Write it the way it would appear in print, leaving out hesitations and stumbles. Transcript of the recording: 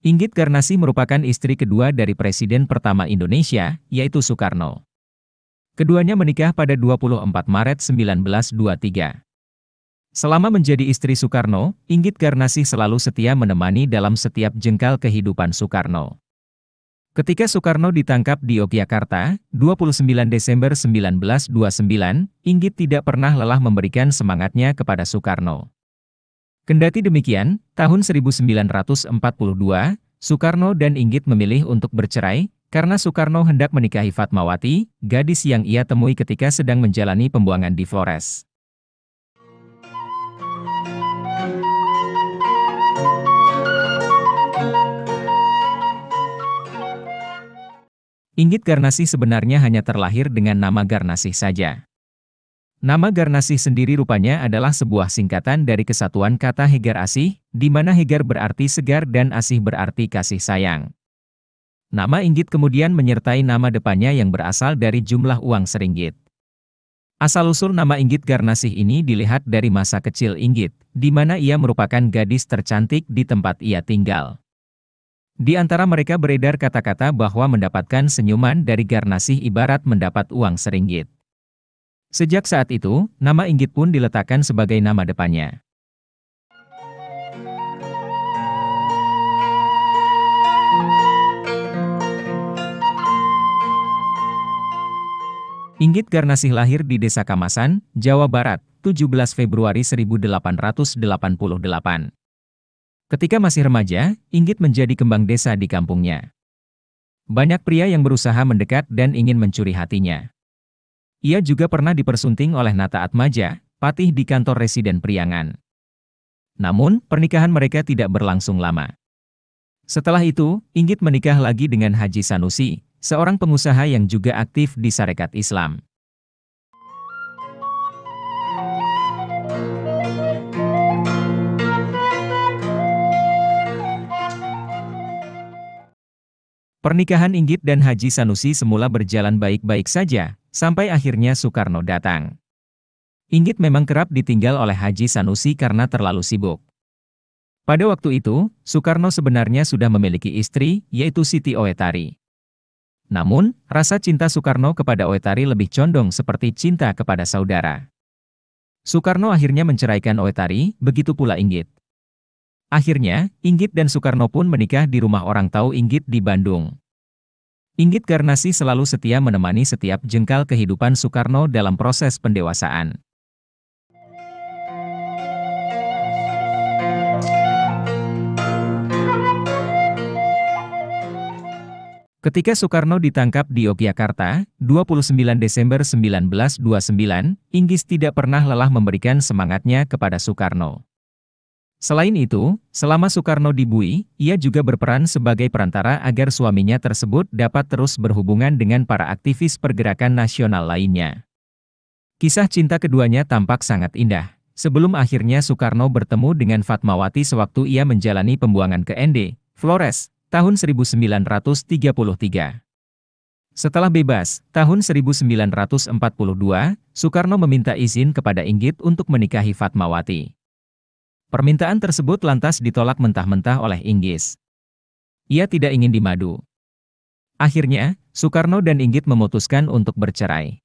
Inggit Garnasih merupakan istri kedua dari Presiden pertama Indonesia, yaitu Soekarno. Keduanya menikah pada 24 Maret 1923. Selama menjadi istri Soekarno, Inggit Garnasih selalu setia menemani dalam setiap jengkal kehidupan Soekarno. Ketika Soekarno ditangkap di Yogyakarta, 29 Desember 1929, Inggit tidak pernah lelah memberikan semangatnya kepada Soekarno. Kendati demikian, tahun 1942, Soekarno dan Inggit memilih untuk bercerai, karena Soekarno hendak menikahi Fatmawati, gadis yang ia temui ketika sedang menjalani pembuangan di Flores. Inggit Garnasih sebenarnya hanya terlahir dengan nama Garnasih saja. Nama Garnasih sendiri rupanya adalah sebuah singkatan dari kesatuan kata Hegar Asih, di mana Hegar berarti segar dan Asih berarti kasih sayang. Nama Inggit kemudian menyertai nama depannya yang berasal dari jumlah uang seringgit. Asal-usul nama Inggit Garnasih ini dilihat dari masa kecil Inggit, di mana ia merupakan gadis tercantik di tempat ia tinggal. Di antara mereka beredar kata-kata bahwa mendapatkan senyuman dari Garnasih ibarat mendapat uang seringgit. Sejak saat itu, nama Inggit pun diletakkan sebagai nama depannya. Inggit Garnasih lahir di Desa Kamasan, Jawa Barat, 17 Februari 1888. Ketika masih remaja, Inggit menjadi kembang desa di kampungnya. Banyak pria yang berusaha mendekat dan ingin mencuri hatinya. Ia juga pernah dipersunting oleh Nata Atmaja, patih di kantor residen Priangan. Namun, pernikahan mereka tidak berlangsung lama. Setelah itu, Inggit menikah lagi dengan Haji Sanusi, seorang pengusaha yang juga aktif di Sarekat Islam. Pernikahan Inggit dan Haji Sanusi semula berjalan baik-baik saja, sampai akhirnya Soekarno datang. Inggit memang kerap ditinggal oleh Haji Sanusi karena terlalu sibuk. Pada waktu itu, Soekarno sebenarnya sudah memiliki istri, yaitu Siti Oetari. Namun, rasa cinta Soekarno kepada Oetari lebih condong seperti cinta kepada saudara. Soekarno akhirnya menceraikan Oetari, begitu pula Inggit. Akhirnya, Inggit dan Soekarno pun menikah di rumah orang tahu Inggit di Bandung. Inggit Garnasih selalu setia menemani setiap jengkal kehidupan Soekarno dalam proses pendewasaan. Ketika Soekarno ditangkap di Yogyakarta, 29 Desember 1929, Inggit tidak pernah lelah memberikan semangatnya kepada Soekarno. Selain itu, selama Soekarno dibui, ia juga berperan sebagai perantara agar suaminya tersebut dapat terus berhubungan dengan para aktivis pergerakan nasional lainnya. Kisah cinta keduanya tampak sangat indah, sebelum akhirnya Soekarno bertemu dengan Fatmawati sewaktu ia menjalani pembuangan ke Ende, Flores, tahun 1933. Setelah bebas, tahun 1942, Soekarno meminta izin kepada Inggit untuk menikahi Fatmawati. Permintaan tersebut lantas ditolak mentah-mentah oleh Inggit. Ia tidak ingin dimadu. Akhirnya, Soekarno dan Inggit memutuskan untuk bercerai.